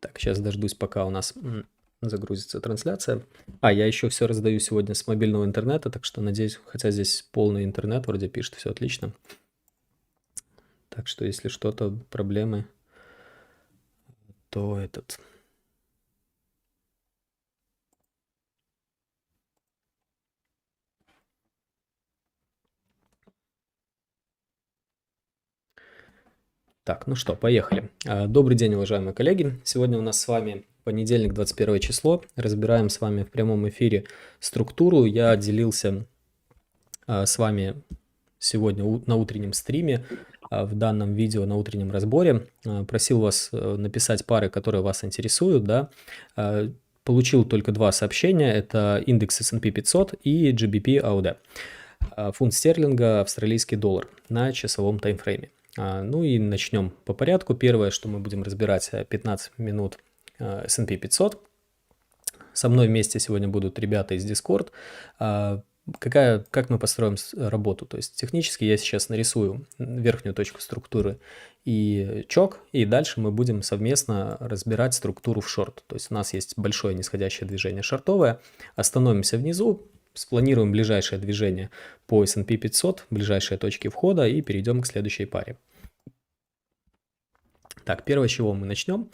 Так, сейчас дождусь, пока у нас загрузится трансляция. Я еще все раздаю сегодня с мобильного интернета, так что надеюсь, хотя здесь полный интернет, вроде пишет, все отлично. Так что если что-то, проблемы, то этот... Так, ну что, поехали. Добрый день, уважаемые коллеги. Сегодня у нас с вами понедельник, 21 число. Разбираем с вами в прямом эфире структуру. Я делился с вами сегодня на утреннем стриме, в данном видео на утреннем разборе. Просил вас написать пары, которые вас интересуют, да. Получил только два сообщения. Это индекс S&P 500 и GBP AUD. Фунт стерлинга, австралийский доллар на часовом таймфрейме. Ну и начнем по порядку. Первое, что мы будем разбирать, 15 минут S&P 500. Со мной вместе сегодня будут ребята из Discord. Как мы построим работу? То есть технически я сейчас нарисую верхнюю точку структуры и чок, и дальше мы будем совместно разбирать структуру в шорт. То есть у нас есть большое нисходящее движение шортовое. Остановимся внизу, спланируем ближайшее движение по S&P 500, ближайшие точки входа и перейдем к следующей паре. Так, первое, с чего мы начнем.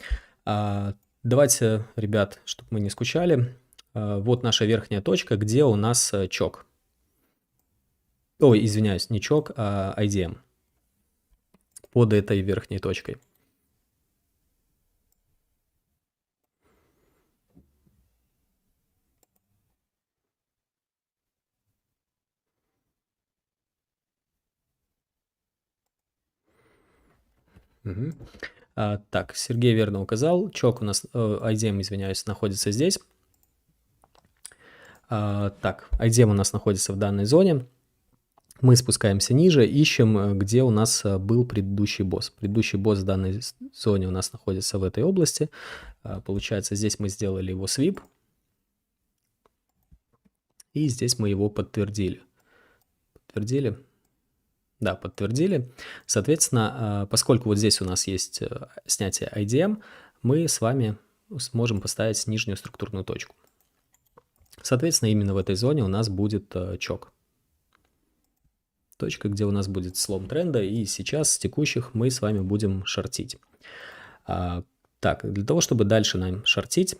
Давайте, ребят, чтобы мы не скучали, вот наша верхняя точка, где у нас чок. Ой, извиняюсь, не чок, а IDM. Под этой верхней точкой. Угу. Так, Сергей верно указал. Чок у нас, IDM, извиняюсь, находится здесь. Так, IDM у нас находится в данной зоне. Мы спускаемся ниже, ищем, где у нас был предыдущий босс. Предыдущий босс в данной зоне у нас находится в этой области. Получается, здесь мы сделали его свип. И здесь мы его подтвердили. Подтвердили? Да, подтвердили. Соответственно, поскольку вот здесь у нас есть снятие IDM, мы с вами сможем поставить нижнюю структурную точку. Соответственно, именно в этой зоне у нас будет чок. Точка, где у нас будет слом тренда, и сейчас с текущих мы с вами будем шортить. Так, для того, чтобы дальше нам шортить,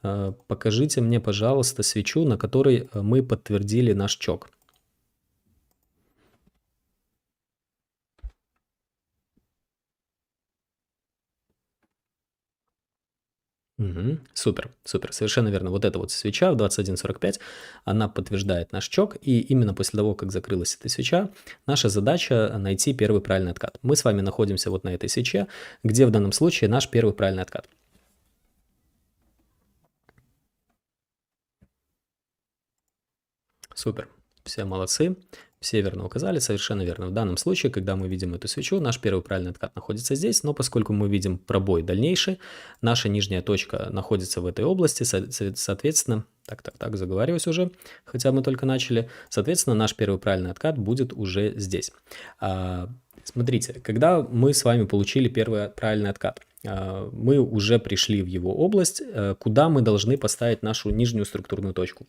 покажите мне, пожалуйста, свечу, на которой мы подтвердили наш чок. Угу, супер, супер, совершенно верно. Вот эта вот свеча в 21.45, она подтверждает наш чок, и именно после того, как закрылась эта свеча, наша задача найти первый правильный откат. Мы с вами находимся вот на этой свече, где в данном случае наш первый правильный откат. Супер, все молодцы. Все верно указали, совершенно верно. В данном случае, когда мы видим эту свечу, наш первый правильный откат находится здесь, но поскольку мы видим пробой дальнейший, наша нижняя точка находится в этой области, соответственно, так, заговариваюсь уже, хотя мы только начали, соответственно, наш первый правильный откат будет уже здесь. Смотрите, когда мы с вами получили первый правильный откат, мы уже пришли в его область, куда мы должны поставить нашу нижнюю структурную точку.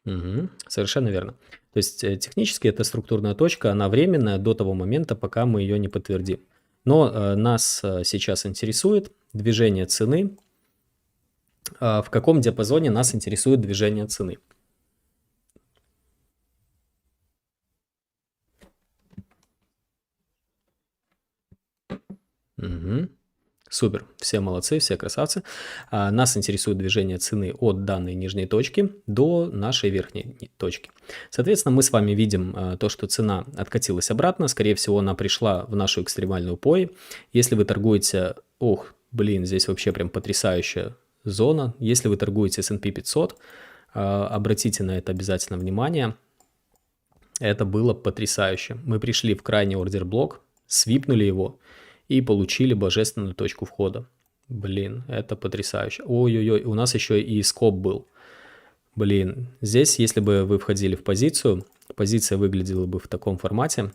Угу, совершенно верно. То есть технически эта структурная точка, она временная до того момента, пока мы ее не подтвердим. Но нас сейчас интересует движение цены. В каком диапазоне нас интересует движение цены? Угу. Супер, все молодцы, все красавцы. Нас интересует движение цены от данной нижней точки до нашей верхней точки. Соответственно, мы с вами видим то, что цена откатилась обратно. Скорее всего, она пришла в нашу экстремальную POI. Если вы торгуете... Ох, блин, здесь вообще прям потрясающая зона. Если вы торгуете S&P 500, обратите на это обязательно внимание. Это было потрясающе. Мы пришли в крайний ордер-блок, свипнули его и получили божественную точку входа. Блин, это потрясающе. Ой-ой-ой, у нас еще и скоп был. Блин, здесь, если бы вы входили в позицию, позиция выглядела бы в таком формате.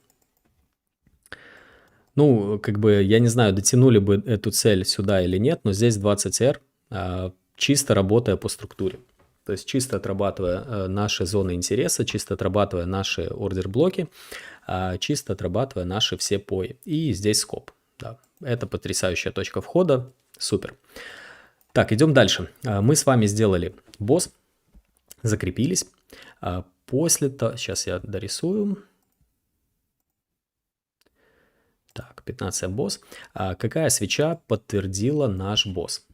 Ну, как бы, я не знаю, дотянули бы эту цель сюда или нет, но здесь 20R, чисто работая по структуре. То есть чисто отрабатывая наши зоны интереса, чисто отрабатывая наши ордер-блоки, чисто отрабатывая наши все пои. И здесь скоп. Да. Это потрясающая точка входа. Супер. Так, идем дальше. Мы с вами сделали босс, закрепились. После того... Сейчас я дорисую. Так, 15 босс. Какая свеча подтвердила наш босс?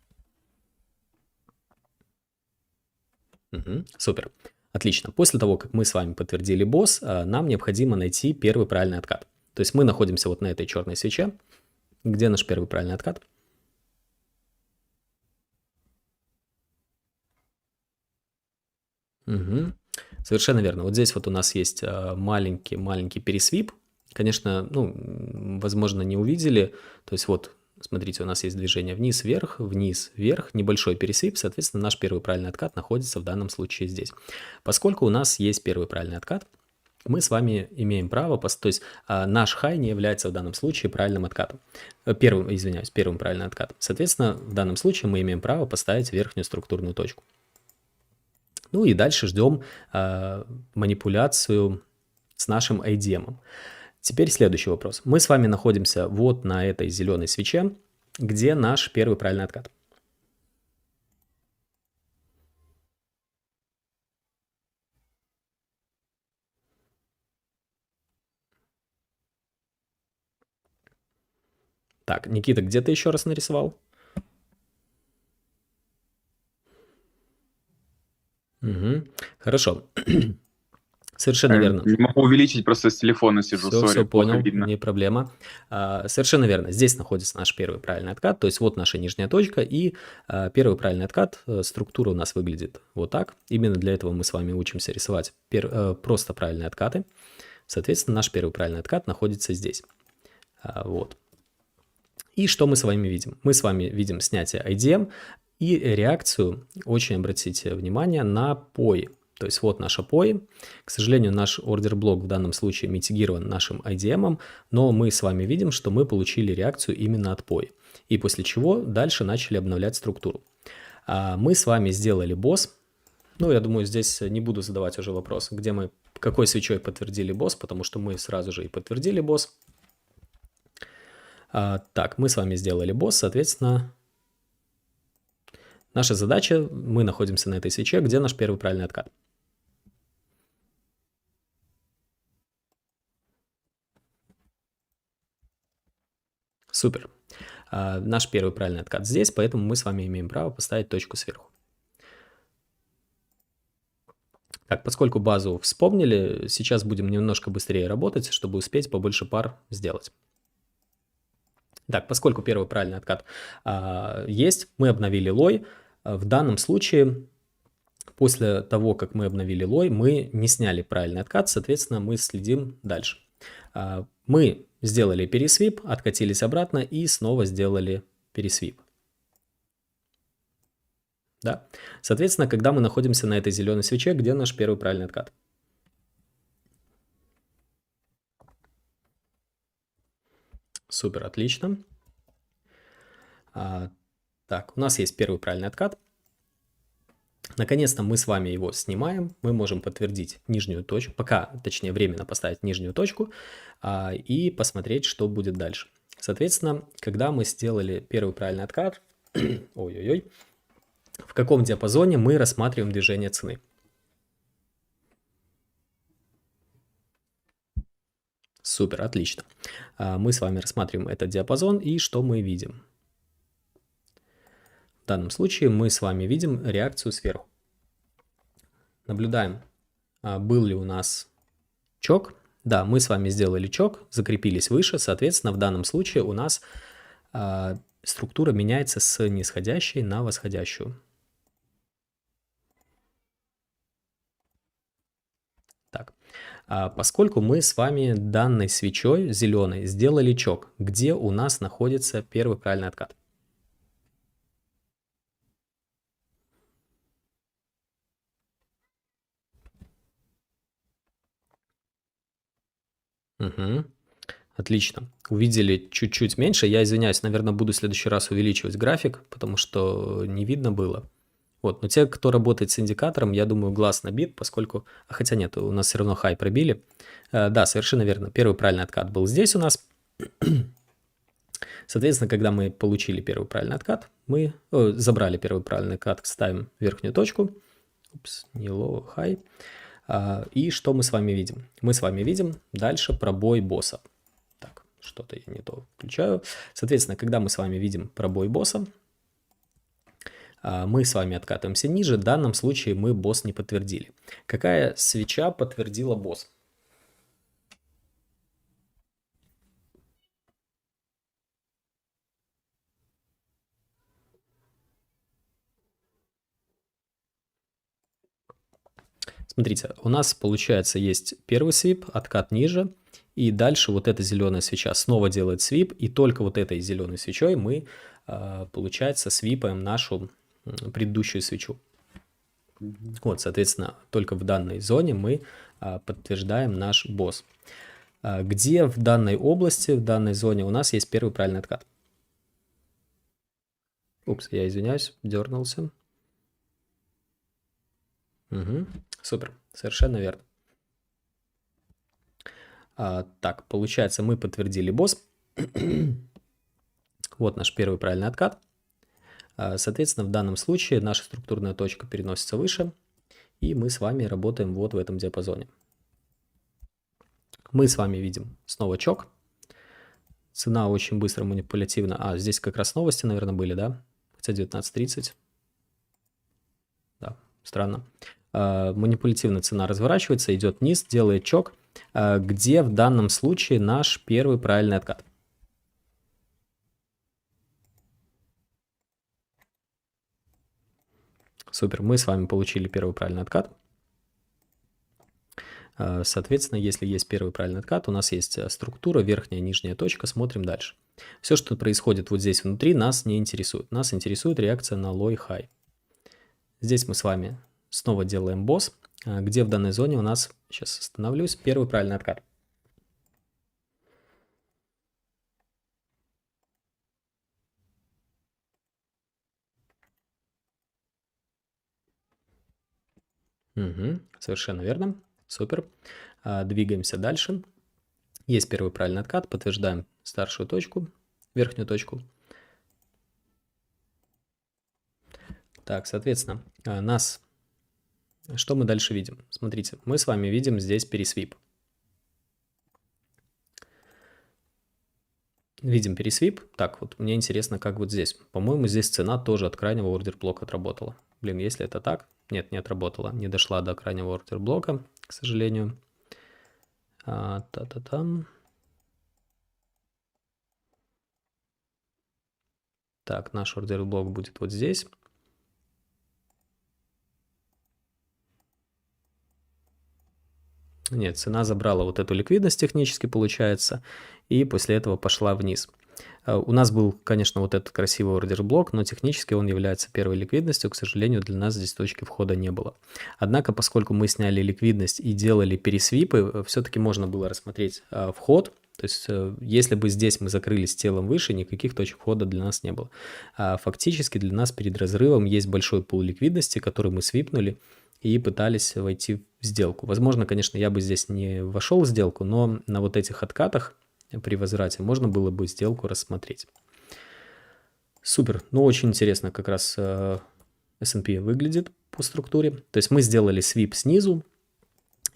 Угу, супер. Отлично. После того, как мы с вами подтвердили босс, нам необходимо найти первый правильный откат. То есть мы находимся вот на этой черной свече. Где наш первый правильный откат? Угу. Совершенно верно. Вот здесь вот у нас есть маленький пересвип. Конечно, ну, возможно, не увидели. То есть вот, смотрите, у нас есть движение вниз-вверх, вниз-вверх, небольшой пересвип. Соответственно, наш первый правильный откат находится в данном случае здесь. Поскольку у нас есть первый правильный откат, мы с вами имеем право, то есть наш хай не является в данном случае правильным откатом. Первым правильным откатом. Соответственно, в данном случае мы имеем право поставить верхнюю структурную точку. Ну и дальше ждем манипуляцию с нашим IDM. Теперь следующий вопрос. Мы с вами находимся вот на этой зеленой свече, где наш первый правильный откат. Так, Никита, где ты еще раз нарисовал? Угу. Хорошо. Совершенно верно. Не могу увеличить, просто с телефона сижу, Все сори, плохо понял, видно. не проблема. Совершенно верно. Здесь находится наш первый правильный откат, то есть вот наша нижняя точка, и первый правильный откат, структура у нас выглядит вот так. Именно для этого мы с вами учимся рисовать просто правильные откаты. Соответственно, наш первый правильный откат находится здесь. Вот. И что мы с вами видим? Мы с вами видим снятие IDM и реакцию, очень обратите внимание, на POI. То есть вот наша POI. К сожалению, наш ордер-блок в данном случае митигирован нашим IDM, но мы с вами видим, что мы получили реакцию именно от POI. И после чего дальше начали обновлять структуру. Мы с вами сделали босс. Ну, я думаю, здесь не буду задавать уже вопрос, где мы, какой свечой подтвердили босс, потому что мы сразу же и подтвердили босс. Так, мы с вами сделали босс, соответственно, наша задача, мы находимся на этой свече, где наш первый правильный откат. Супер. Наш первый правильный откат здесь, поэтому мы с вами имеем право поставить точку сверху. Так, поскольку базу вспомнили, сейчас будем немножко быстрее работать, чтобы успеть побольше пар сделать. Так, поскольку первый правильный откат есть, мы обновили лой. В данном случае, после того, как мы обновили лой, мы не сняли правильный откат, соответственно, мы следим дальше. Мы сделали пересвип, откатились обратно и снова сделали пересвип. Да? Соответственно, когда мы находимся на этой зеленой свече, где наш первый правильный откат? Супер, отлично. Так, у нас есть первый правильный откат. Наконец-то мы с вами его снимаем. Мы можем подтвердить нижнюю точку, пока, точнее, временно поставить нижнюю точку и посмотреть, что будет дальше. Соответственно, когда мы сделали первый правильный откат, ой-ой-ой, в каком диапазоне мы рассматриваем движение цены? Супер, отлично. Мы с вами рассматриваем этот диапазон, и что мы видим? В данном случае мы с вами видим реакцию сверху. Наблюдаем, был ли у нас чок. Да, мы с вами сделали чок, закрепились выше, соответственно, в данном случае у нас структура меняется с нисходящей на восходящую. Так, поскольку мы с вами данной свечой зеленой сделали чок, где у нас находится первый правильный откат? Угу. Отлично. Увидели чуть-чуть меньше. Я извиняюсь, наверное, буду в следующий раз увеличивать график, потому что не видно было. Вот, но те, кто работает с индикатором, я думаю, глаз набит, поскольку... А хотя нет, у нас все равно хай пробили. Да, совершенно верно. Первый правильный откат был здесь у нас. Соответственно, когда мы получили первый правильный откат, мы забрали первый правильный откат, ставим верхнюю точку. Упс, не low, high. И что мы с вами видим? Мы с вами видим дальше пробой босса. Так, что-то я не то включаю. Соответственно, когда мы с вами видим пробой босса, мы с вами откатываемся ниже. В данном случае мы босс не подтвердили. Какая свеча подтвердила босс? Смотрите, у нас получается есть первый свип, откат ниже, и дальше вот эта зеленая свеча снова делает свип, и только вот этой зеленой свечой мы, получается, свипаем нашу предыдущую свечу. Вот, соответственно, только в данной зоне мы подтверждаем наш босс. Где в данной области, в данной зоне у нас есть первый правильный откат? Упс, я извиняюсь, дернулся. Угу, супер, совершенно верно. Так, получается, мы подтвердили босс. Вот наш первый правильный откат. Соответственно, в данном случае наша структурная точка переносится выше, и мы с вами работаем вот в этом диапазоне. Мы с вами видим снова чок. Цена очень быстро манипулятивна. Здесь как раз новости, наверное, были, да? Хотя 19.30. Да, странно. Манипулятивно цена разворачивается, идет вниз, делает чок. Где в данном случае наш первый правильный откат? Супер, мы с вами получили первый правильный откат. Соответственно, если есть первый правильный откат, у нас есть структура, верхняя, нижняя точка, смотрим дальше. Все, что происходит вот здесь внутри, нас не интересует. Нас интересует реакция на low и high. Здесь мы с вами снова делаем босс, где в данной зоне у нас, сейчас остановлюсь, первый правильный откат. Угу, совершенно верно, супер. Двигаемся дальше. Есть первый правильный откат, подтверждаем старшую точку, верхнюю точку. Так, соответственно, что мы дальше видим? Смотрите, мы с вами видим здесь пересвип. Видим пересвип. Так, вот мне интересно, как вот здесь. По-моему, здесь цена тоже от крайнего ордер-блока отработала. Блин, если это так... Нет, не отработала. Не дошла до крайнего ордер-блока, к сожалению. Та-та-там. Так, наш ордер-блок будет вот здесь. Нет, цена забрала вот эту ликвидность технически, получается, и после этого пошла вниз. У нас был, конечно, вот этот красивый ордер-блок, но технически он является первой ликвидностью. К сожалению, для нас здесь точки входа не было. Однако, поскольку мы сняли ликвидность и делали пересвипы, все-таки можно было рассмотреть вход. То есть, если бы здесь мы закрылись телом выше, никаких точек входа для нас не было. Фактически для нас перед разрывом есть большой пул ликвидности, который мы свипнули и пытались войти в сделку. Возможно, конечно, я бы здесь не вошел в сделку, но на вот этих откатах при возврате можно было бы сделку рассмотреть. Супер. Ну, очень интересно как раз S&P выглядит по структуре. То есть мы сделали свип снизу.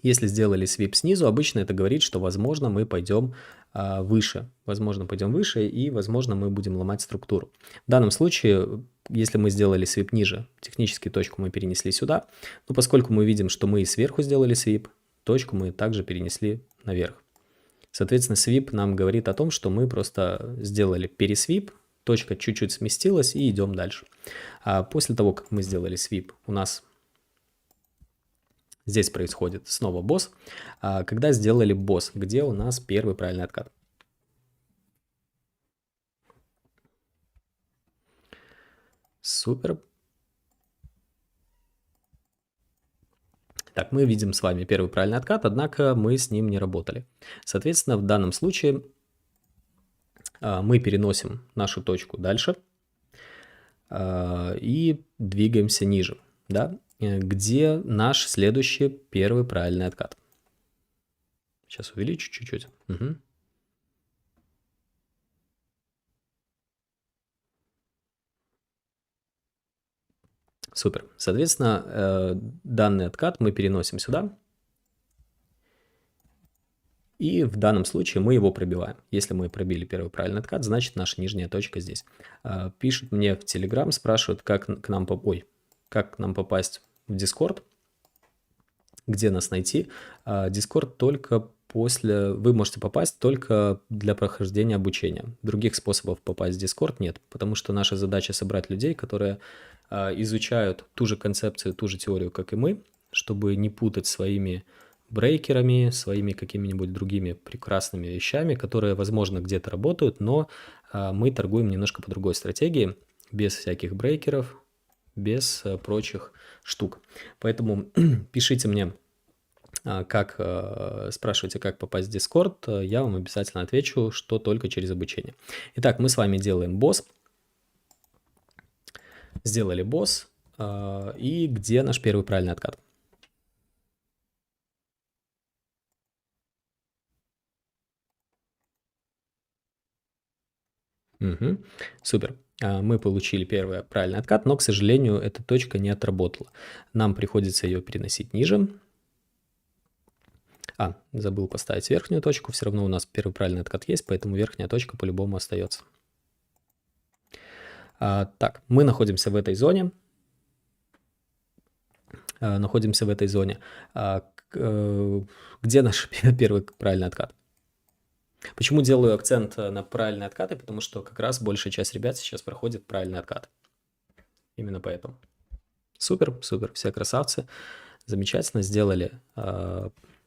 Если сделали свип снизу, обычно это говорит, что, возможно, мы пойдем выше. Возможно, пойдем выше, и, возможно, мы будем ломать структуру. В данном случае, если мы сделали свип ниже, технически точку мы перенесли сюда. Но поскольку мы видим, что мы и сверху сделали свип, точку мы также перенесли наверх. Соответственно, свип нам говорит о том, что мы просто сделали пересвип, точка чуть-чуть сместилась и идем дальше. После того, как мы сделали свип, у нас здесь происходит снова босс. Когда сделали босс, где у нас первый правильный откат? Супер. Так, мы видим с вами первый правильный откат, однако мы с ним не работали. Соответственно, в данном случае мы переносим нашу точку дальше и двигаемся ниже, да, где наш следующий первый правильный откат. Сейчас увеличу чуть-чуть. Угу. Супер. Соответственно, данный откат мы переносим сюда. И в данном случае мы его пробиваем. Если мы пробили первый правильный откат, значит наша нижняя точка здесь. Пишут мне в Telegram, спрашивают, как к нам попасть в Discord, где нас найти. Discord только вы можете попасть только для прохождения обучения. Других способов попасть в Discord нет, потому что наша задача собрать людей, которые изучают ту же концепцию, ту же теорию, как и мы, чтобы не путать своими брейкерами, своими какими-нибудь другими прекрасными вещами, которые, возможно, где-то работают, но мы торгуем немножко по другой стратегии, без всяких брейкеров, без прочих штук. Поэтому пишите мне, спрашивайте, как попасть в Discord, я вам обязательно отвечу, что только через обучение. Итак, мы с вами делаем босс. Сделали босс. И где наш первый правильный откат? Угу. Супер. Мы получили первый правильный откат, но, к сожалению, эта точка не отработала. Нам приходится ее переносить ниже. Забыл поставить верхнюю точку. Все равно у нас первый правильный откат есть, поэтому верхняя точка по-любому остается. Так, мы находимся в этой зоне. Где наш первый правильный откат? Почему делаю акцент на правильные откаты? Потому что как раз большая часть ребят сейчас проходит правильный откат. Именно поэтому. Супер, супер, все красавцы. Замечательно сделали.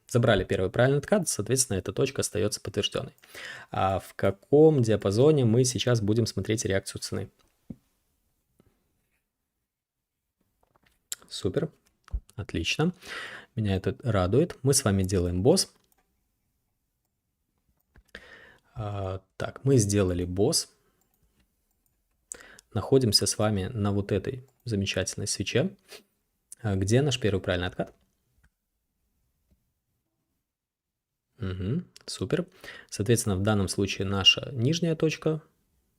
Забрали первый правильный откат, соответственно, эта точка остается подтвержденной. А в каком диапазоне мы сейчас будем смотреть реакцию цены? Супер, отлично. Меня это радует. Мы с вами делаем босс. Так, мы сделали босс. Находимся с вами на вот этой замечательной свече. Где наш первый правильный откат? Угу, супер. Соответственно, в данном случае наша нижняя точка,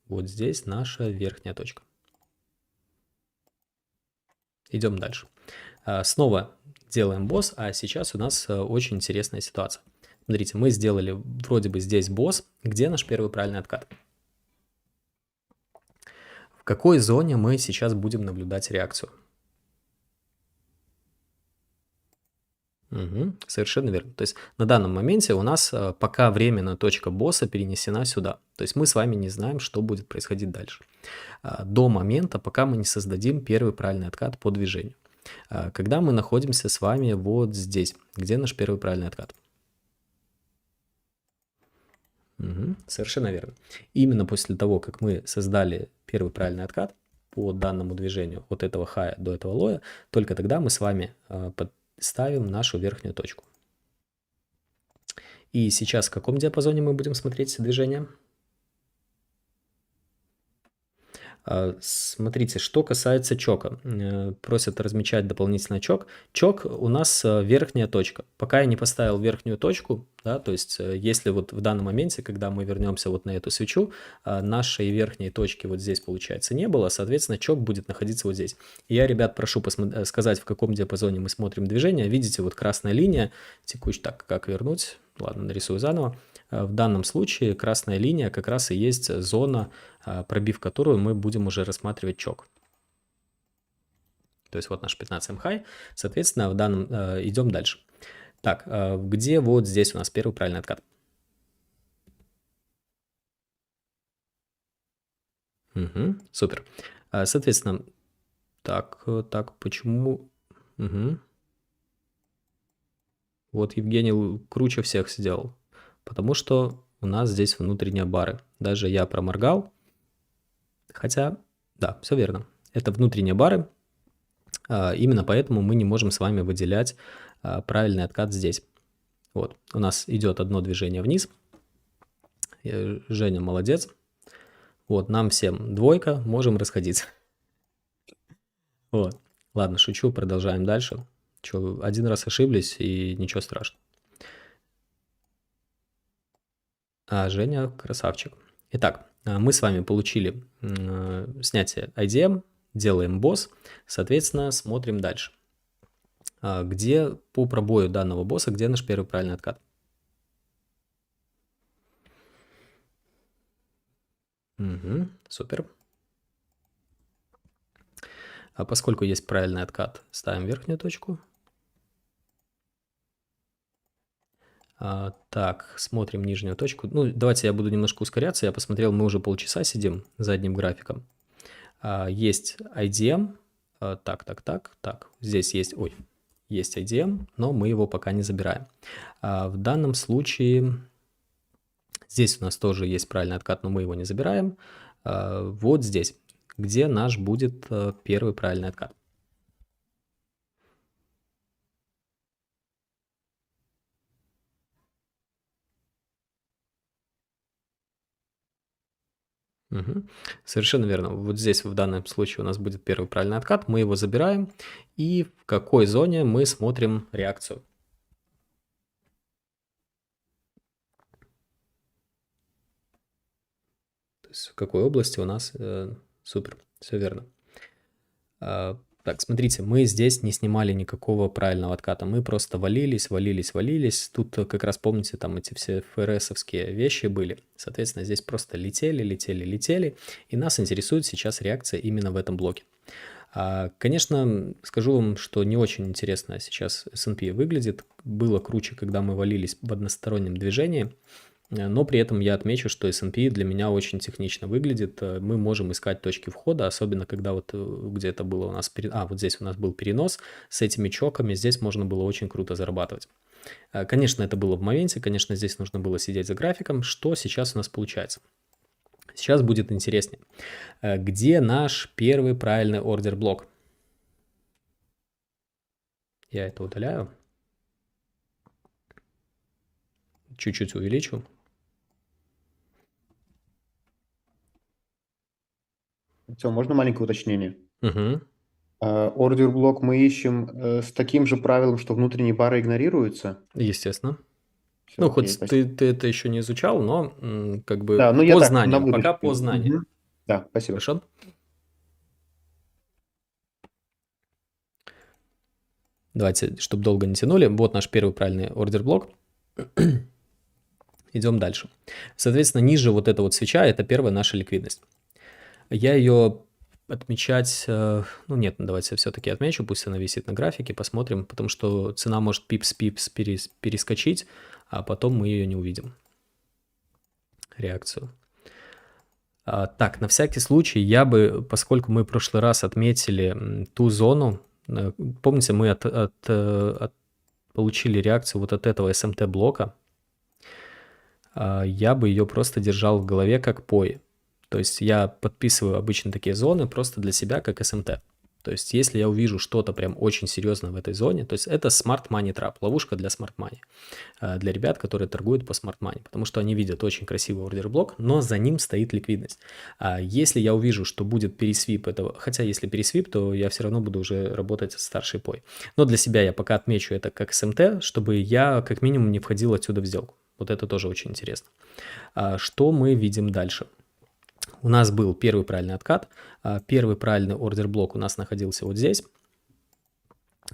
вот здесь наша верхняя точка. Идем дальше. Снова делаем босс, а сейчас у нас очень интересная ситуация. Смотрите, мы сделали вроде бы здесь босс. Где наш первый правильный откат? В какой зоне мы сейчас будем наблюдать реакцию? Угу, совершенно верно. То есть на данном моменте у нас пока временно точка босса перенесена сюда. То есть мы с вами не знаем, что будет происходить дальше. До момента, пока мы не создадим первый правильный откат по движению. Когда мы находимся с вами вот здесь, где наш первый правильный откат? Угу, совершенно верно. Именно после того, как мы создали первый правильный откат по данному движению от этого хая до этого лоя, только тогда мы с вами ставим нашу верхнюю точку. И сейчас в каком диапазоне мы будем смотреть движение? Смотрите, что касается чока. Просят размечать дополнительно чок. Чок у нас верхняя точка. Пока я не поставил верхнюю точку, да, то есть если вот в данном моменте, когда мы вернемся вот на эту свечу, нашей верхней точки вот здесь, получается, не было, соответственно, чок будет находиться вот здесь. И я, ребят, прошу сказать, в каком диапазоне мы смотрим движение. Видите, вот красная линия текущая. Так, как вернуть? Ладно, нарисую заново. В данном случае красная линия как раз и есть зона, пробив которую мы будем уже рассматривать чок. То есть вот наш 15 хай. Соответственно, идем дальше. Так, где вот здесь у нас первый правильный откат? Угу, супер. Соответственно, так, почему? Угу. Вот Евгений круче всех сделал. Потому что у нас здесь внутренние бары. Даже я проморгал. Хотя, да, все верно. Это внутренние бары. Именно поэтому мы не можем с вами выделять правильный откат здесь. Вот, у нас идет одно движение вниз. Женя молодец. Вот, нам всем двойка, можем расходиться. Вот, ладно, шучу, продолжаем дальше. Че, один раз ошиблись, и ничего страшного. А Женя красавчик. Итак, мы с вами получили снятие IDM, делаем босс, соответственно, смотрим дальше. Где по пробою данного босса, где наш первый правильный откат? Угу, супер. А поскольку есть правильный откат, ставим верхнюю точку. Так, смотрим нижнюю точку. Ну, давайте я буду немножко ускоряться. Я посмотрел, мы уже полчаса сидим за одним графиком. Есть IDM. Так. Здесь есть, есть IDM, но мы его пока не забираем. В данном случае здесь у нас тоже есть правильный откат, но мы его не забираем. Вот здесь, где наш будет первый правильный откат. Угу. Совершенно верно. Вот здесь в данном случае у нас будет первый правильный откат, мы его забираем, и в какой зоне мы смотрим реакцию. То есть в какой области у нас супер, все верно. Так, смотрите, мы здесь не снимали никакого правильного отката, мы просто валились. Тут как раз, помните, там эти все ФРСовские вещи были. Соответственно, здесь просто летели, и нас интересует сейчас реакция именно в этом блоке. Конечно, скажу вам, что не очень интересно сейчас S&P выглядит. Было круче, когда мы валились в одностороннем движении. Но при этом я отмечу, что S&P для меня очень технично выглядит. Мы можем искать точки входа, особенно когда вот где-то было у нас... вот здесь у нас был перенос с этими чоками. Здесь можно было очень круто зарабатывать. Конечно, это было в моменте. Конечно, здесь нужно было сидеть за графиком. Что сейчас у нас получается? Сейчас будет интереснее. Где наш первый правильный ордер-блок? Я это удаляю. Чуть-чуть увеличу. Все, можно маленькое уточнение? Угу. Ордер-блок мы ищем с таким же правилом, что внутренние пары игнорируются? Естественно. Всё, Ну, окей, хоть спасибо. ты это еще не изучал, но как бы Да, ну я по так, на знаниям, пока будущее. по знаниям. Мгм. Да, спасибо. Хорошо? Давайте, чтобы долго не тянули. Вот наш первый правильный ордер-блок. Идем дальше. Соответственно, ниже вот эта вот свеча – это первая наша ликвидность. Я ее отмечать... ну нет, давайте все-таки отмечу, пусть она висит на графике, посмотрим, потому что цена может пипс-пипс перескочить, а потом мы ее не увидим. Реакцию. Так, на всякий случай я бы, поскольку мы в прошлый раз отметили ту зону, помните, мы получили реакцию вот от этого SMT-блока, я бы ее просто держал в голове как POI. То есть я подписываю обычно такие зоны просто для себя как SMT. То есть если я увижу что-то прям очень серьезное в этой зоне, то есть это Smart Money Trap, ловушка для Smart Money, для ребят, которые торгуют по Smart Money, потому что они видят очень красивый ордер-блок, но за ним стоит ликвидность. Если я увижу, что будет пересвип этого, хотя если пересвип, то я все равно буду уже работать с старшей POI. Но для себя я пока отмечу это как SMT, чтобы я как минимум не входил отсюда в сделку. Вот это тоже очень интересно. Что мы видим дальше? У нас был первый правильный откат, первый правильный ордер-блок у нас находился вот здесь,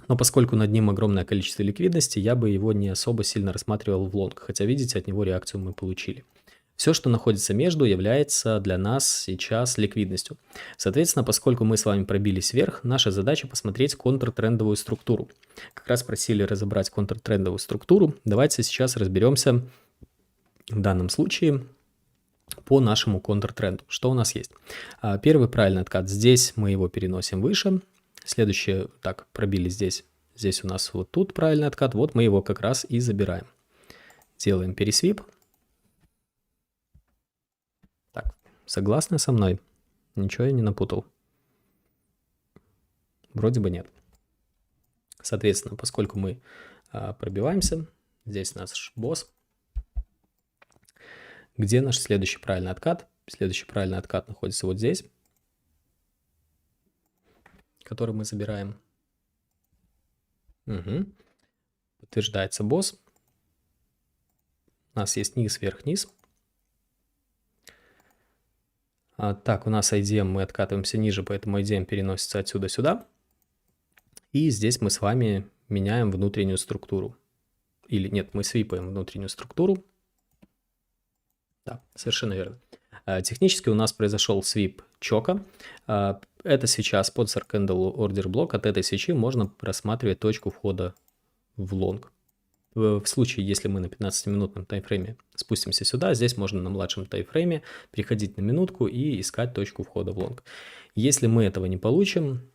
но поскольку над ним огромное количество ликвидности, я бы его не особо сильно рассматривал в лонг, хотя, видите, от него реакцию мы получили. Все, что находится между, является для нас сейчас ликвидностью. Соответственно, поскольку мы с вами пробились вверх, наша задача посмотреть контртрендовую структуру. Как раз просили разобрать контртрендовую структуру. Давайте сейчас разберемся в данном случае по нашему контртренду. Что у нас есть? Первый правильный откат. Здесь мы его переносим выше. Следующее, так, пробили здесь. Здесь у нас вот тут правильный откат. Вот мы его как раз и забираем. Делаем пересвип. Так, согласны со мной? Ничего я не напутал. Вроде бы нет. Соответственно, поскольку мы пробиваемся, здесь наш босс. Где наш следующий правильный откат? Следующий правильный откат находится вот здесь, который мы забираем. Угу. Подтверждается босс. У нас есть низ, вверх, низ. Так, у нас IDM, мы откатываемся ниже, поэтому IDM переносится отсюда сюда. И здесь мы с вами меняем внутреннюю структуру. Или нет, мы свипаем внутреннюю структуру. Да, совершенно верно. Технически у нас произошел свип чока. Это свеча sponsor candle order block. От этой свечи можно просматривать точку входа в лонг. В случае, если мы на 15-минутном таймфрейме спустимся сюда, здесь можно на младшем таймфрейме переходить на минутку и искать точку входа в лонг. Если мы этого не получим,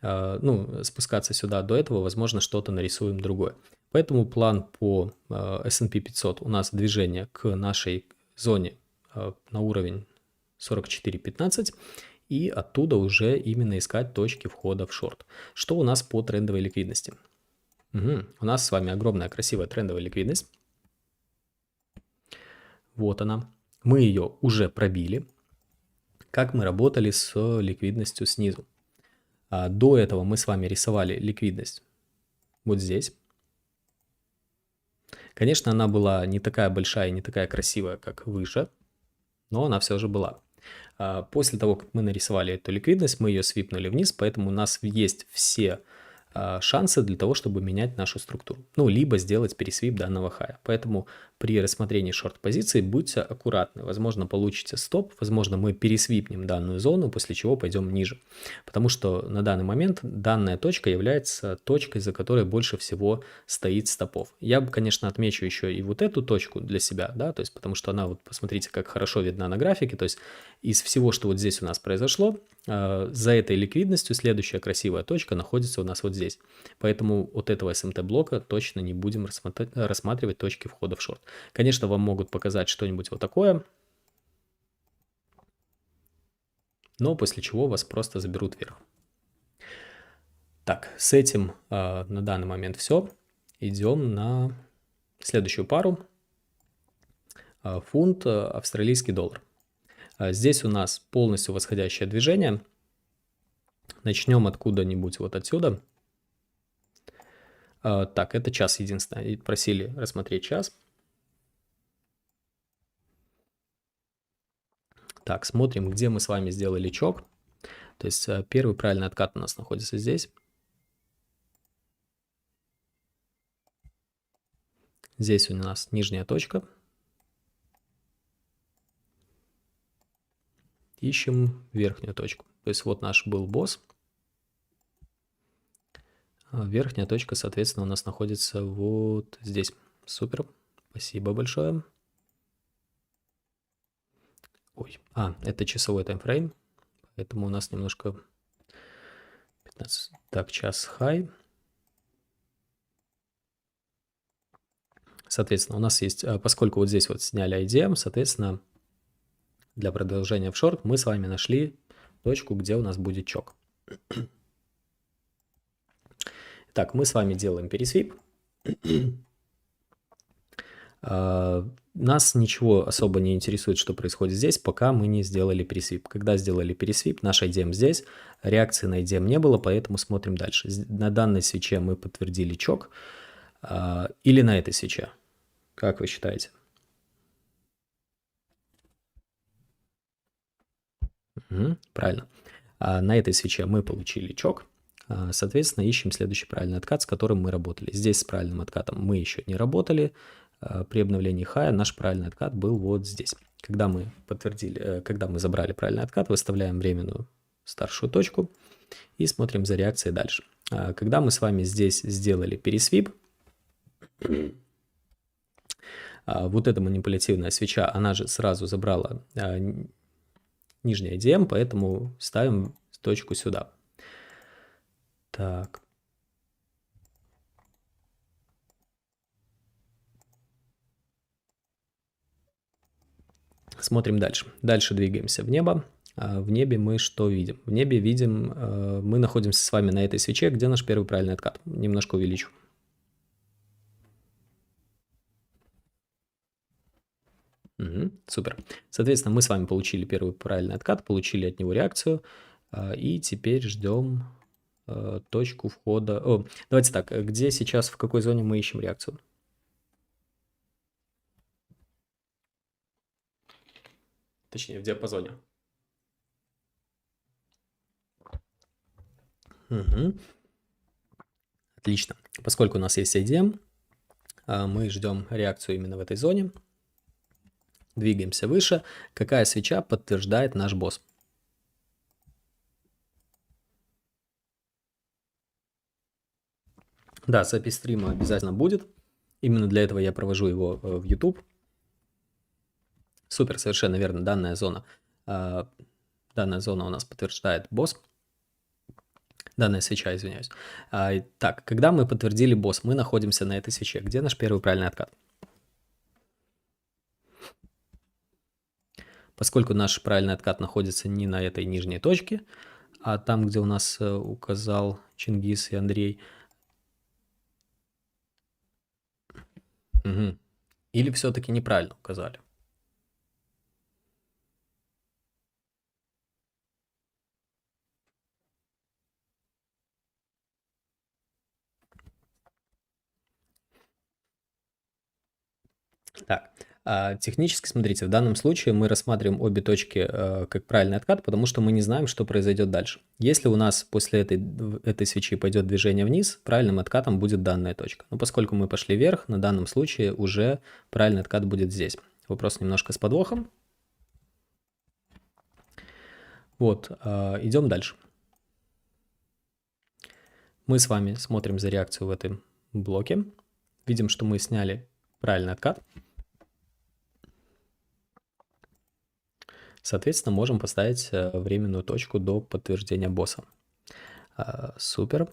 спускаться сюда до этого, возможно, что-то нарисуем другое. Поэтому план по S&P 500 у нас движение к нашей зоне на уровень 44.15 и оттуда уже именно искать точки входа в шорт. Что у нас по трендовой ликвидности? У нас с вами огромная красивая трендовая ликвидность. Вот она. Мы ее уже пробили. Как мы работали с ликвидностью снизу? До этого мы с вами рисовали ликвидность вот здесь. Конечно, она была не такая большая и не такая красивая, как выше, но она все же была. После того, как мы нарисовали эту ликвидность, мы ее свипнули вниз, поэтому у нас есть все шансы для того, чтобы менять нашу структуру. Либо сделать пересвип данного хая. Поэтому при рассмотрении шорт-позиции будьте аккуратны. Возможно, получите стоп, возможно, мы пересвипнем данную зону, после чего пойдем ниже. Потому что на данный момент данная точка является точкой, за которой больше всего стоит стопов. Я бы, конечно, отмечу еще и вот эту точку для себя, да, то есть потому что она, вот посмотрите, как хорошо видна на графике, то есть из всего, что вот здесь у нас произошло, за этой ликвидностью следующая красивая точка находится у нас вот здесь. Поэтому от этого SMT блока точно не будем рассматривать точки входа в шорт. Конечно, вам могут показать что-нибудь вот такое, но после чего вас просто заберут вверх. Так, с этим на данный момент все. Идем на следующую пару. Фунт, австралийский доллар. Здесь у нас полностью восходящее движение. Начнем откуда-нибудь вот отсюда. Так, это час единственное. И просили рассмотреть час. Так, смотрим, где мы с вами сделали чок. То есть первый правильный откат у нас находится здесь. Здесь у нас нижняя точка. Ищем верхнюю точку. То есть вот наш был босс. Верхняя точка, соответственно, у нас находится вот здесь. Супер. Спасибо большое. Ой, это часовой таймфрейм. Поэтому у нас немножко 15. Так, час хай. Соответственно, у нас есть, поскольку вот здесь вот сняли IDM, соответственно, для продолжения в шорт мы с вами нашли точку, где у нас будет чок. Так, мы с вами делаем пересвип. Нас ничего особо не интересует, что происходит здесь, пока мы не сделали пересвип. Когда сделали пересвип, наш IDM здесь, реакции на IDM не было, поэтому смотрим дальше. На данной свече мы подтвердили чок. Или на этой свече? Как вы считаете? Правильно. На этой свече мы получили чок. Соответственно, ищем следующий правильный откат, с которым мы работали. Здесь с правильным откатом мы еще не работали. При обновлении хая наш правильный откат был вот здесь. Когда мы забрали правильный откат, выставляем временную старшую точку и смотрим за реакцией дальше. Когда мы с вами здесь сделали пересвип, вот эта манипулятивная свеча, она же сразу забрала нижний IDM, поэтому ставим точку сюда. Так. Смотрим дальше. Дальше двигаемся в небо. В небе мы что видим? В небе видим, мы находимся с вами на этой свече, где наш первый правильный откат. Немножко увеличу. Супер. Соответственно, мы с вами получили первый правильный откат, получили от него реакцию, и теперь ждем точку входа. Давайте так, где сейчас, в какой зоне мы ищем реакцию? Точнее, в диапазоне. Отлично. Поскольку у нас есть IDM, мы ждем реакцию именно в этой зоне. Двигаемся выше. Какая свеча подтверждает наш босс? Да, запись стрима обязательно будет. Именно для этого я провожу его в YouTube. Супер, совершенно верно. Данная зона у нас подтверждает босс. Данная свеча, извиняюсь. Так, когда мы подтвердили босс, мы находимся на этой свече. Где наш первый правильный откат? Поскольку наш правильный откат находится не на этой нижней точке, а там, где у нас указал Чингис и Андрей. Или все-таки неправильно указали? Так, технически, смотрите, в данном случае мы рассматриваем обе точки как правильный откат, потому что мы не знаем, что произойдет дальше. Если у нас после этой свечи пойдет движение вниз, правильным откатом будет данная точка. Но поскольку мы пошли вверх, на данном случае уже правильный откат будет здесь. Вопрос немножко с подвохом. Вот, идем дальше. Мы с вами смотрим за реакцию в этом блоке. Видим, что мы сняли правильный откат. Соответственно, можем поставить временную точку до подтверждения босса. Супер.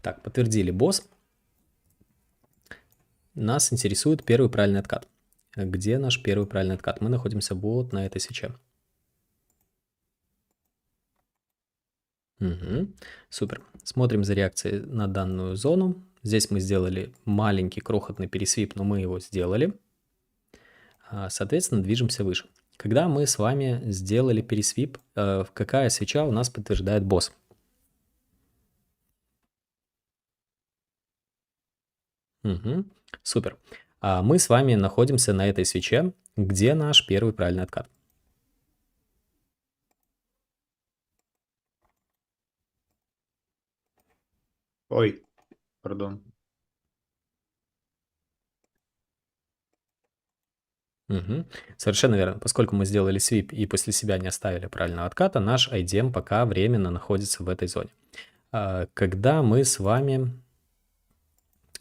Так, подтвердили босс. Нас интересует первый правильный откат. Где наш первый правильный откат? Мы находимся вот на этой свече. Супер. Смотрим за реакцией на данную зону. Здесь мы сделали маленький крохотный пересвип, но мы его сделали. Соответственно, движемся выше. Когда мы с вами сделали пересвип, какая свеча у нас подтверждает босс? Супер. Мы с вами находимся на этой свече, где наш первый правильный откат. Ой, пардон. Совершенно верно. Поскольку мы сделали свип и после себя не оставили правильного отката, наш IDM пока временно находится в этой зоне. Когда мы с вами...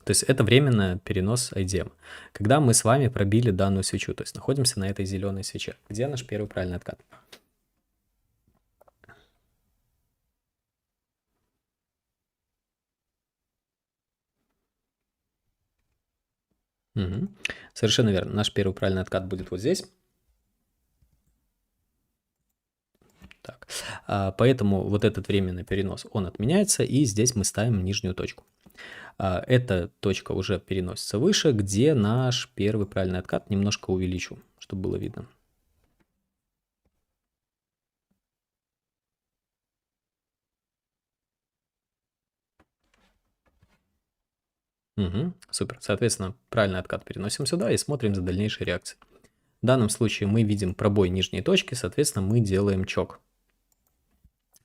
То есть это временно перенос IDM. Когда мы с вами пробили данную свечу, то есть находимся на этой зеленой свече. Где наш первый правильный откат? Совершенно верно. Наш первый правильный откат будет вот здесь. Так. Поэтому вот этот временный перенос, он отменяется, и здесь мы ставим нижнюю точку. Эта точка уже переносится выше, где наш первый правильный откат. Немножко увеличу, чтобы было видно. Супер. Соответственно, правильный откат переносим сюда и смотрим за дальнейшей реакцией. В данном случае мы видим пробой нижней точки, соответственно, мы делаем чок.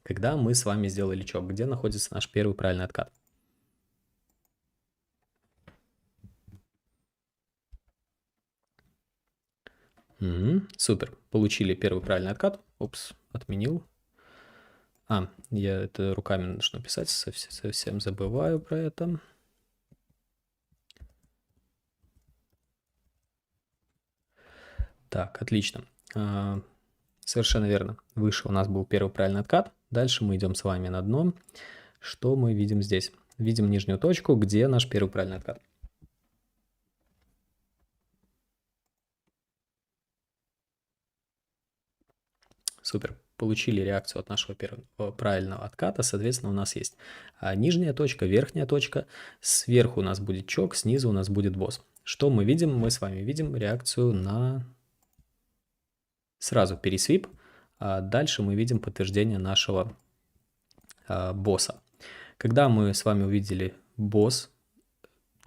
Когда мы с вами сделали чок, где находится наш первый правильный откат? Супер. Получили первый правильный откат. Упс, отменил. Я это руками нужно писать, совсем забываю про это. Так, отлично. Совершенно верно. Выше у нас был первый правильный откат. Дальше мы идем с вами на дно. Что мы видим здесь? Видим нижнюю точку, где наш первый правильный откат. Супер. Получили реакцию от нашего первого правильного отката. Соответственно, у нас есть нижняя точка, верхняя точка. Сверху у нас будет чок, снизу у нас будет босс. Что мы видим? Мы с вами видим реакцию на сразу пересвип. Дальше мы видим подтверждение нашего босса. Когда мы с вами увидели босс,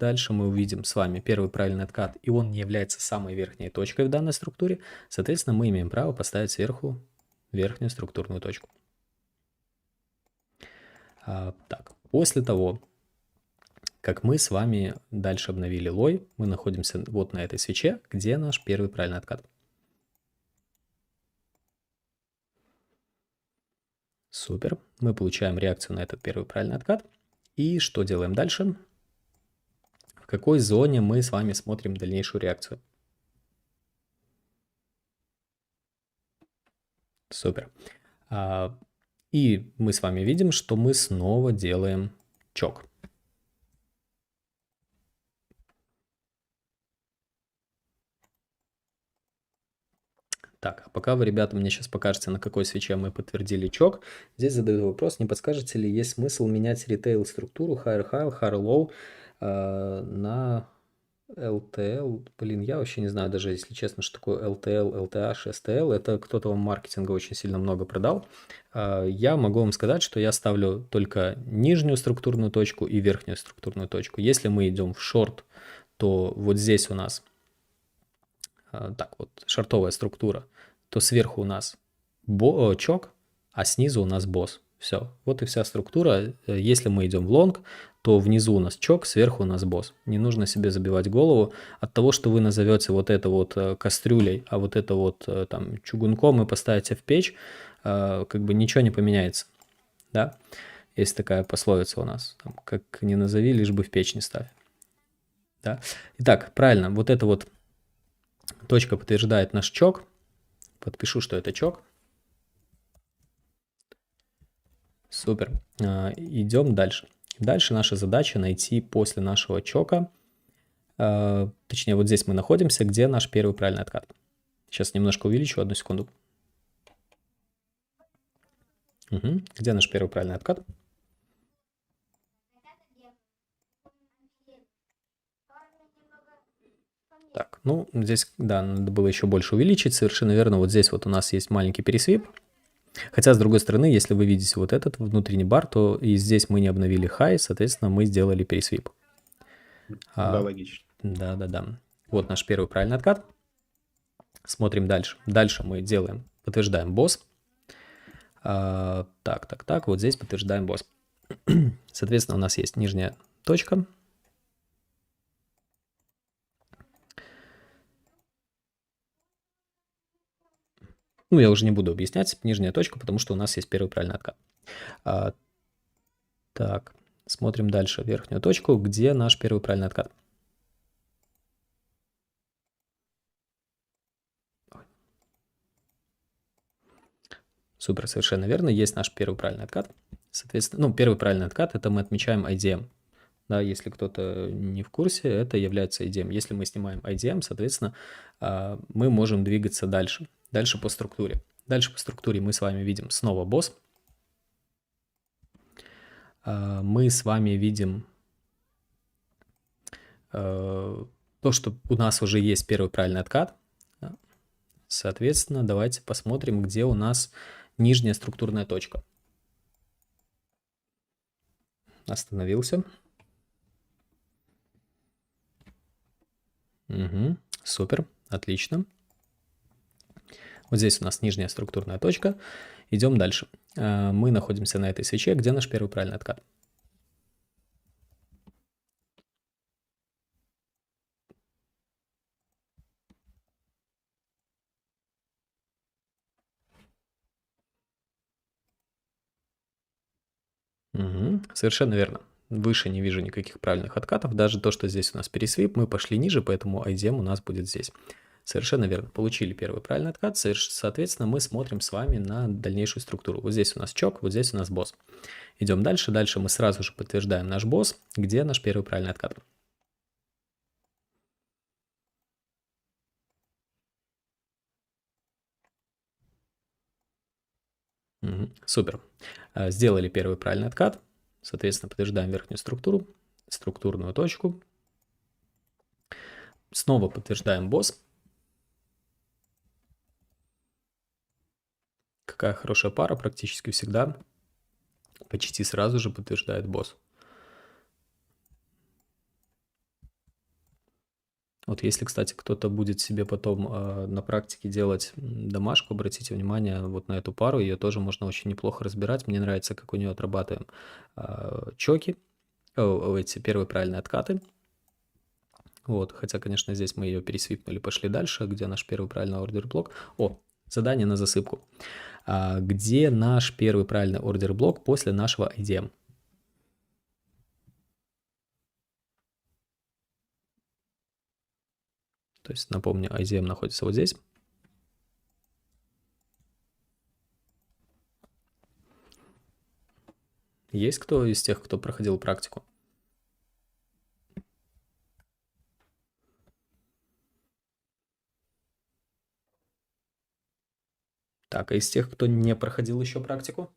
дальше мы увидим с вами первый правильный откат, и он не является самой верхней точкой в данной структуре. Соответственно, мы имеем право поставить сверху верхнюю структурную точку. Так, после того, как мы с вами дальше обновили лой, мы находимся вот на этой свече, где наш первый правильный откат. Супер. Мы получаем реакцию на этот первый правильный откат. И что делаем дальше? В какой зоне мы с вами смотрим дальнейшую реакцию? Супер. И мы с вами видим, что мы снова делаем чок. Так, а пока вы, ребята, мне сейчас покажете, на какой свече мы подтвердили чок. Здесь задают вопрос, не подскажете ли, есть смысл менять ритейл-структуру higher high, higher low на LTL? Блин, я вообще не знаю даже, если честно, что такое LTL, LTH, STL. Это кто-то вам маркетинга очень сильно много продал. Я могу вам сказать, что я ставлю только нижнюю структурную точку и верхнюю структурную точку. Если мы идем в шорт, то вот здесь у нас так вот шортовая структура, то сверху у нас чок, а снизу у нас босс. Все, вот и вся структура. Если мы идем в лонг, то внизу у нас чок, сверху у нас босс. Не нужно себе забивать голову от того, что вы назовете вот это вот кастрюлей, а вот это вот там чугунком и поставите в печь, как бы ничего не поменяется. Да? Есть такая пословица у нас, там, как не назови, лишь бы в печь не ставь. Да? Итак, правильно, вот эта вот точка подтверждает наш чок. Подпишу, что это чок. Супер. Идем дальше. Дальше наша задача найти после нашего чока, точнее вот здесь мы находимся, где наш первый правильный откат. Сейчас немножко увеличу, одну секунду. Угу. Где наш первый правильный откат? Так, ну здесь, да, надо было еще больше увеличить, совершенно верно. Вот здесь вот у нас есть маленький пересвип. Хотя, с другой стороны, если вы видите вот этот внутренний бар, то и здесь мы не обновили high, соответственно, мы сделали пересвип. Да, логично. Да. Вот наш первый правильный откат. Смотрим дальше. Дальше мы делаем, подтверждаем босс. Так, вот здесь подтверждаем босс. Соответственно, у нас есть нижняя точка. Ну, я уже не буду объяснять, нижняя точка, потому что у нас есть первый правильный откат. Так, смотрим дальше верхнюю точку, где наш первый правильный откат. Супер, совершенно верно, есть наш первый правильный откат. Соответственно, ну, первый правильный откат, это мы отмечаем IDM. Да, если кто-то не в курсе, это является IDM. Если мы снимаем IDM, соответственно, мы можем двигаться дальше. Дальше по структуре. Дальше по структуре мы с вами видим снова босс. Мы с вами видим то, что у нас уже есть первый правильный откат. Соответственно, давайте посмотрим, где у нас нижняя структурная точка. Остановился. Угу, супер, отлично. Вот здесь у нас нижняя структурная точка. Идем дальше. Мы находимся на этой свече, где наш первый правильный откат. Угу, совершенно верно. Выше не вижу никаких правильных откатов. Даже то, что здесь у нас пересвип, мы пошли ниже, поэтому IDM у нас будет здесь. Совершенно верно. Получили первый правильный откат. Соответственно, мы смотрим с вами на дальнейшую структуру. Вот здесь у нас чок, вот здесь у нас босс. Идем дальше. Дальше мы сразу же подтверждаем наш босс, где наш первый правильный откат. Супер. Сделали первый правильный откат. Соответственно, подтверждаем верхнюю структуру, структурную точку. Снова подтверждаем босс. Какая хорошая пара, практически всегда почти сразу же подтверждает босс. Вот если, кстати, кто-то будет себе потом на практике делать домашку, обратите внимание вот на эту пару, ее тоже можно очень неплохо разбирать. Мне нравится, как у нее отрабатываем чоки, эти первые правильные откаты. Вот, хотя, конечно, здесь мы ее пересвипнули, пошли дальше, где наш первый правильный ордер-блок. О, задание на засыпку. Где наш первый правильный ордер-блок после нашего IDM? То есть, напомню, IDM находится вот здесь. Есть кто из тех, кто проходил практику? Так, а из тех, кто не проходил еще практику?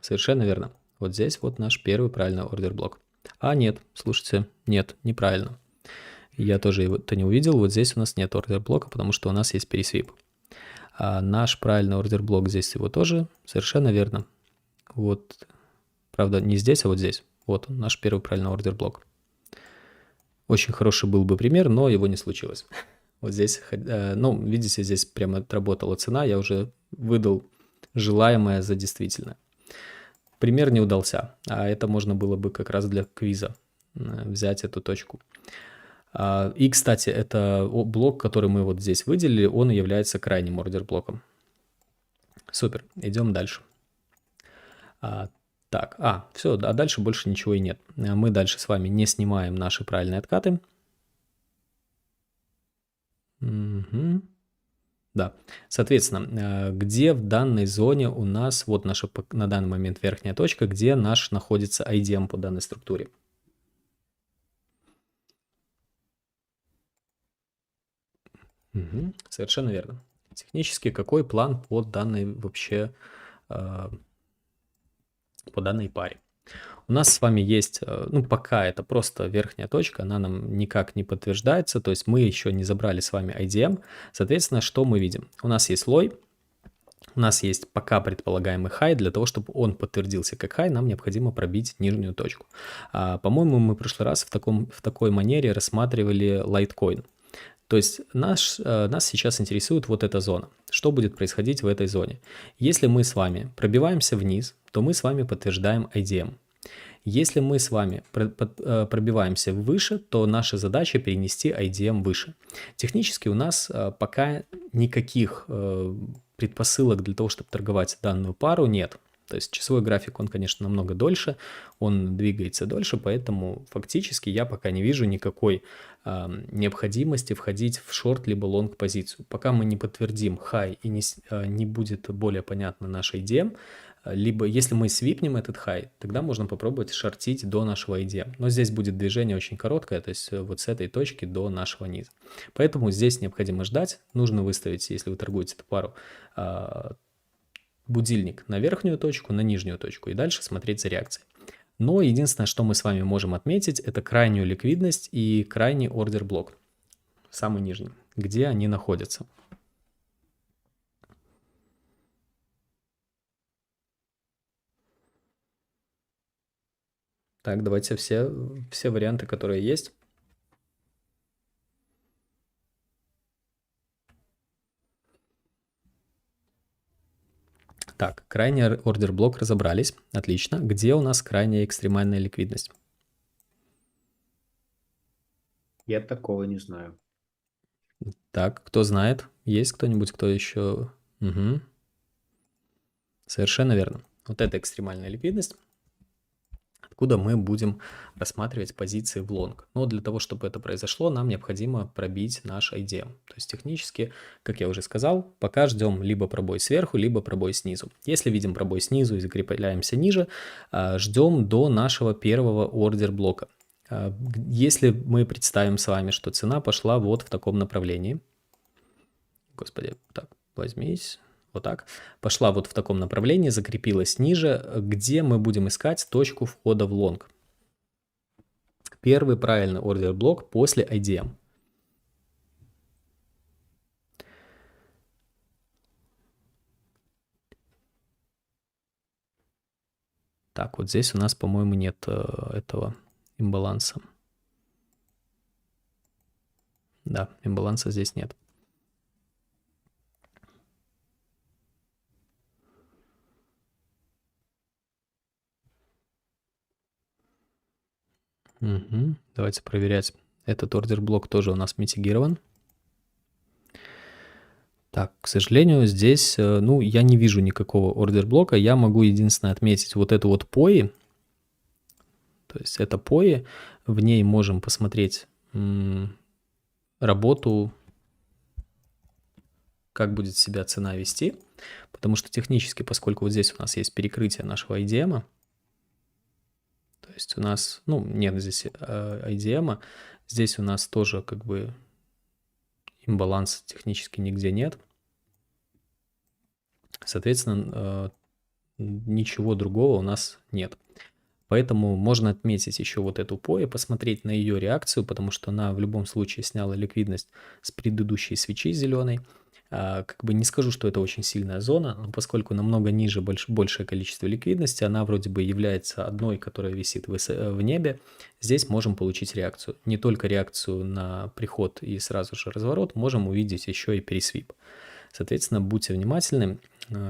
Совершенно верно. Вот здесь вот наш первый правильный ордер-блок. А, нет, слушайте, нет, неправильно. Я тоже это не увидел. Вот здесь у нас нет ордер-блока, потому что у нас есть пересвип. А наш правильный ордер-блок здесь его тоже. Совершенно верно. Вот, правда, не здесь, а вот здесь. Вот он, наш первый правильный ордер-блок. Очень хороший был бы пример, но его не случилось. Вот здесь, ну, видите, здесь прямо отработала цена. Я уже выдал желаемое за действительное. Пример не удался, а это можно было бы как раз для квиза взять эту точку. И, кстати, это блок, который мы вот здесь выделили, он является крайним ордер-блоком. Супер, идем дальше. Так, все, а дальше больше ничего и нет. Мы дальше с вами не снимаем наши правильные откаты. Да, соответственно, где в данной зоне у нас, вот наша на данный момент верхняя точка, где наш находится IDM по данной структуре? Совершенно верно. Технически какой план по данной вообще, по данной паре? У нас с вами есть, ну, пока это просто верхняя точка, она нам никак не подтверждается, то есть мы еще не забрали с вами IDM. Соответственно, что мы видим? У нас есть лой, у нас есть пока предполагаемый хай. Для того, чтобы он подтвердился как хай, нам необходимо пробить нижнюю точку. По-моему, мы в прошлый раз в такой манере рассматривали Litecoin. То есть нас сейчас интересует вот эта зона. Что будет происходить в этой зоне? Если мы с вами пробиваемся вниз, то мы с вами подтверждаем IDM. Если мы с вами пробиваемся выше, то наша задача перенести IDM выше. Технически у нас пока никаких предпосылок для того, чтобы торговать данную пару, нет. То есть часовой график, он, конечно, намного дольше, он двигается дольше, поэтому фактически я пока не вижу никакой необходимости входить в шорт либо лонг позицию. Пока мы не подтвердим хай и не будет более понятно наш IDM, либо если мы свипнем этот хай, тогда можно попробовать шортить до нашего IDM. Но здесь будет движение очень короткое, то есть вот с этой точки до нашего низа. Поэтому здесь необходимо ждать. Нужно выставить, если вы торгуете эту пару, будильник на верхнюю точку, на нижнюю точку и дальше смотреть за реакцией. Но единственное, что мы с вами можем отметить, это крайнюю ликвидность и крайний ордер-блок, самый нижний, где они находятся. Так, давайте все варианты, которые есть. Так, крайний ордер-блок разобрались. Отлично. Где у нас крайняя экстремальная ликвидность? Я такого не знаю. Так, кто знает? Есть кто-нибудь, кто еще? Угу. Совершенно верно. Вот это экстремальная ликвидность, откуда мы будем рассматривать позиции в лонг. Но для того, чтобы это произошло, нам необходимо пробить наш IDM. То есть технически, как я уже сказал, пока ждем либо пробой сверху, либо пробой снизу. Если видим пробой снизу и закрепляемся ниже, ждем до нашего первого ордер блока. Если мы представим с вами, что цена пошла вот в таком направлении, господи, так, возьмись, вот так, пошла вот в таком направлении, закрепилась ниже, где мы будем искать точку входа в лонг. Первый правильный ордер блок после IDM. Так, вот здесь у нас, по-моему, нет этого имбаланса. Да, имбаланса здесь нет. Угу. Давайте проверять. Этот ордер блок тоже у нас митигирован. Так, к сожалению, здесь, ну, я не вижу никакого ордер блока. Я могу единственное отметить вот эту вот POI. То есть это POI. В ней можем посмотреть работу, как будет себя цена вести. Потому что технически, поскольку вот здесь у нас есть перекрытие нашего IDM, то есть у нас, ну, нет здесь IDM, здесь у нас тоже как бы имбаланса технически нигде нет. Соответственно, ничего другого у нас нет. Поэтому можно отметить еще вот эту POI, посмотреть на ее реакцию, потому что она в любом случае сняла ликвидность с предыдущей свечи зеленой. Как бы не скажу, что это очень сильная зона, но поскольку намного ниже большее количество ликвидности, она вроде бы является одной, которая висит в небе, здесь можем получить реакцию. Не только реакцию на приход и сразу же разворот, можем увидеть еще и пересвип. Соответственно, будьте внимательны,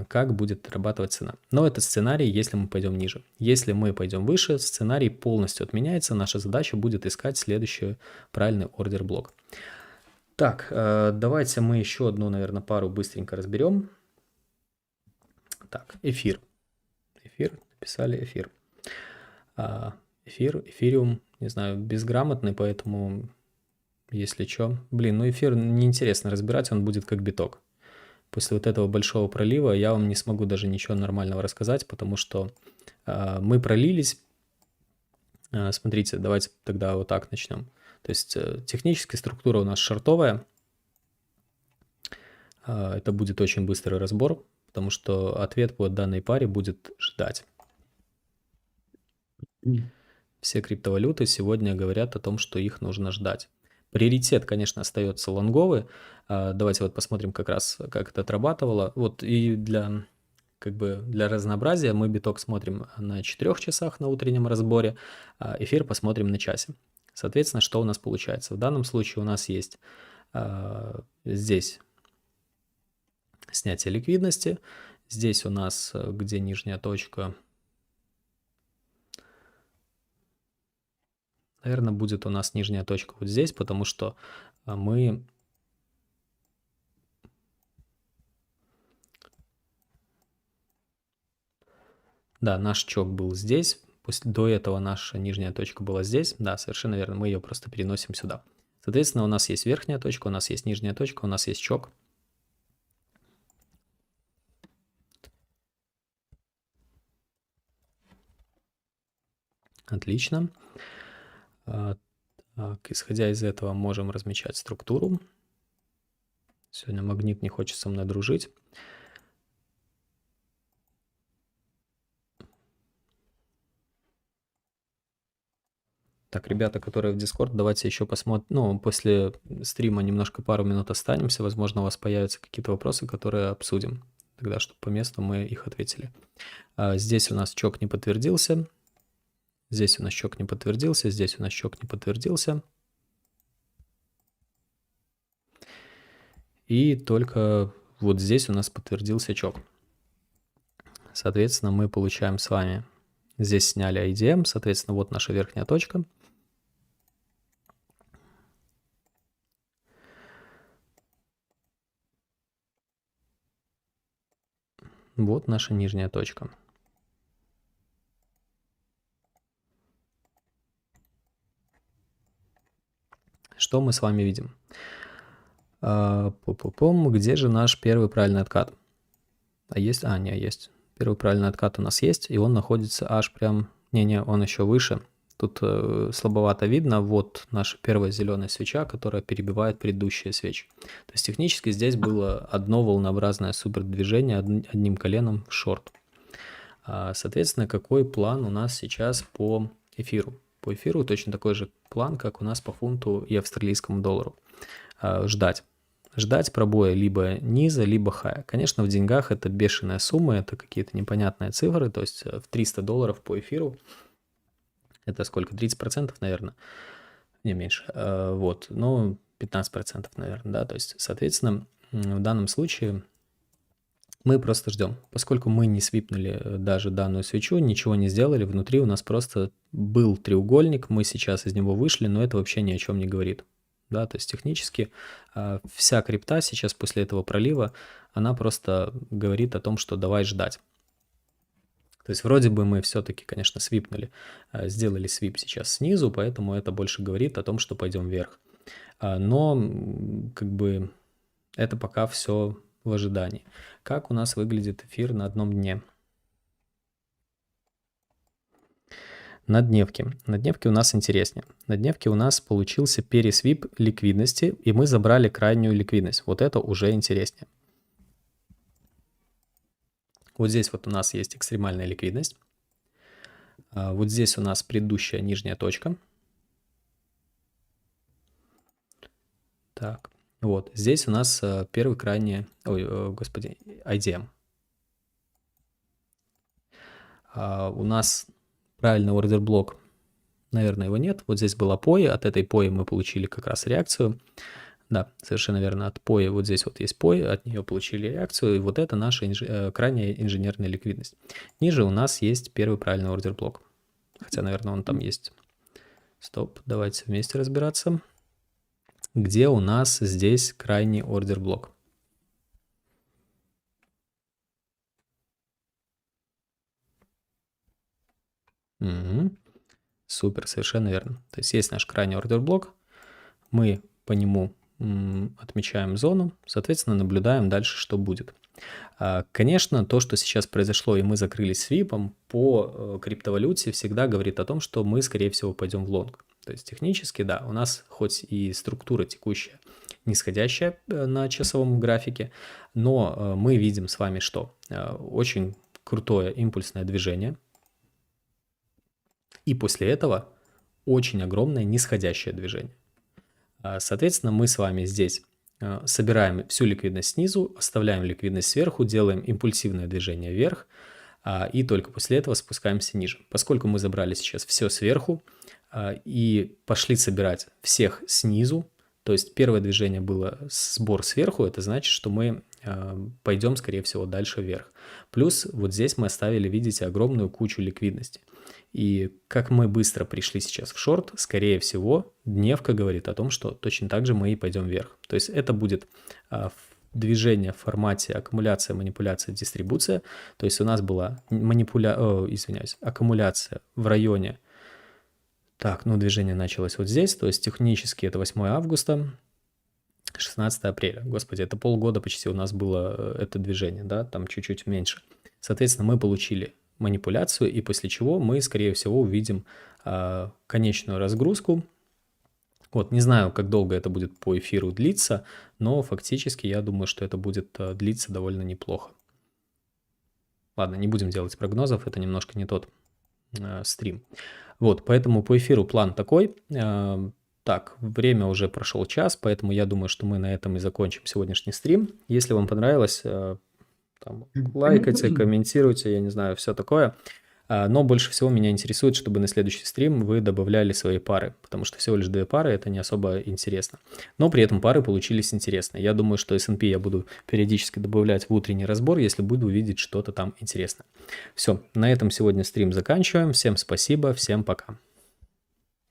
как будет отрабатывать цена. Но это сценарий, если мы пойдем ниже. Если мы пойдем выше, сценарий полностью отменяется. Наша задача будет искать следующий правильный ордер блок. Так, давайте мы еще одну, наверное, пару быстренько разберем. Так, эфир. Эфир, написали эфир. Эфириум, не знаю, безграмотный, поэтому, если что. Блин, ну эфир неинтересно разбирать, он будет как биток. После вот этого большого пролива я вам не смогу даже ничего нормального рассказать, потому что мы пролились. Смотрите, давайте тогда вот так начнем. То есть технически структура у нас шортовая. Это будет очень быстрый разбор, потому что ответ по данной паре будет ждать. Все криптовалюты сегодня говорят о том, что их нужно ждать. Приоритет, конечно, остается лонговый. Давайте вот посмотрим как раз, как это отрабатывало. Вот и для разнообразия мы биток смотрим на 4 часах на утреннем разборе, а эфир посмотрим на часе. Соответственно, что у нас получается? В данном случае у нас есть здесь снятие ликвидности. Здесь у нас, где нижняя точка, наверное, будет у нас нижняя точка вот здесь, потому что мы... Да, наш чок был здесь. До этого наша нижняя точка была здесь. Да, совершенно верно. Мы ее просто переносим сюда. Соответственно, у нас есть верхняя точка, у нас есть нижняя точка, у нас есть чок. Отлично. Так, исходя из этого, можем размечать структуру. Сегодня магнит не хочет со мной дружить. Так, ребята, которые в Discord, давайте еще посмотрим. Ну, после стрима немножко пару минут останемся. Возможно, у вас появятся какие-то вопросы, которые обсудим. Тогда, чтобы по месту мы их ответили. Здесь у нас чок не подтвердился. Здесь у нас чок не подтвердился. Здесь у нас чок не подтвердился. И только вот здесь у нас подтвердился чок. Соответственно, мы получаем с вами... Здесь сняли IDM, соответственно, вот наша верхняя точка. Вот наша нижняя точка. что мы с вами видим? Где же наш первый правильный откат? Есть? Есть. Первый правильный откат у нас есть, и он находится аж прям... Не, он еще выше. Тут слабовато видно. Вот наша первая зеленая свеча, которая перебивает предыдущие свечи. То есть технически здесь было одно волнообразное супердвижение одним коленом в шорт. Соответственно, какой план у нас сейчас по эфиру? По эфиру точно такой же план, как у нас по фунту и австралийскому доллару. Ждать пробоя либо низа, либо хая. Конечно, в деньгах это бешеная сумма, это какие-то непонятные цифры, то есть в $300 по эфиру. Это сколько? 30%, наверное? Не меньше. Вот, 15%, наверное, да. То есть, соответственно, в данном случае мы просто ждем. Поскольку мы не свипнули даже данную свечу, ничего не сделали, внутри у нас просто был треугольник, мы сейчас из него вышли, но это вообще ни о чем не говорит. Да, то есть технически вся крипта сейчас после этого пролива, она просто говорит о том, что давай ждать. То есть вроде бы мы все-таки, конечно, свипнули, сделали свип сейчас снизу, поэтому это больше говорит о том, что пойдем вверх. Но как бы это пока все в ожидании. Как у нас выглядит эфир на одном дне? На дневке. На дневке у нас интереснее. На дневке у нас получился пересвип ликвидности, и мы забрали крайнюю ликвидность. Вот это уже интереснее. Вот здесь вот у нас есть экстремальная ликвидность. Вот здесь у нас предыдущая нижняя точка. Так, вот здесь у нас первый крайний, IDM. У нас правильный ордер-блок, наверное, его нет. Вот здесь была POI, от этой POI мы получили как раз реакцию. Да, совершенно верно, от POI, вот здесь вот есть POI, от нее получили реакцию, и вот это наша крайняя инженерная ликвидность. Ниже у нас есть первый правильный ордер-блок. Хотя, наверное, он там есть. Стоп, давайте вместе разбираться. Где у нас здесь крайний ордер-блок? Угу. Супер, совершенно верно. То есть есть наш крайний ордер-блок, мы по нему отмечаем зону, соответственно, наблюдаем дальше, что будет. Конечно, то, что сейчас произошло, и мы закрылись свипом, по криптовалюте всегда говорит о том, что мы, скорее всего, пойдем в лонг. То есть технически, да, у нас хоть и структура текущая нисходящая на часовом графике, но мы видим с вами, что очень крутое импульсное движение, и после этого очень огромное нисходящее движение. Соответственно, мы с вами здесь собираем всю ликвидность снизу, оставляем ликвидность сверху, делаем импульсивное движение вверх, и только после этого спускаемся ниже. Поскольку мы забрали сейчас все сверху и пошли собирать всех снизу, то есть первое движение было сбор сверху, это значит, что мы пойдем, скорее всего, дальше вверх. Плюс вот здесь мы оставили, видите, огромную кучу ликвидности. И как мы быстро пришли сейчас в шорт, скорее всего, дневка говорит о том, что точно так же мы и пойдем вверх. То есть это будет движение в формате аккумуляция, манипуляция, дистрибуция. То есть у нас была аккумуляция в районе... Так, движение началось вот здесь, то есть технически это 8 августа, 16 апреля. Господи, это полгода почти у нас было это движение, да, там чуть-чуть меньше. Соответственно, мы получили манипуляцию, и после чего мы, скорее всего, увидим конечную разгрузку. Вот, не знаю, как долго это будет по эфиру длиться, но фактически я думаю, что это будет длиться довольно неплохо. Ладно, не будем делать прогнозов, это немножко не тот стрим. Вот, поэтому по эфиру план такой. Так, время уже прошел час, поэтому я думаю, что мы на этом и закончим сегодняшний стрим. Если вам понравилось, лайкайте, комментируйте, я не знаю, все такое. Но больше всего меня интересует, чтобы на следующий стрим вы добавляли свои пары, потому что всего лишь 2 пары, это не особо интересно. Но при этом пары получились интересные. Я думаю, что S&P я буду периодически добавлять в утренний разбор, если буду видеть что-то там интересное. Все, на этом сегодня стрим заканчиваем. Всем спасибо, всем пока.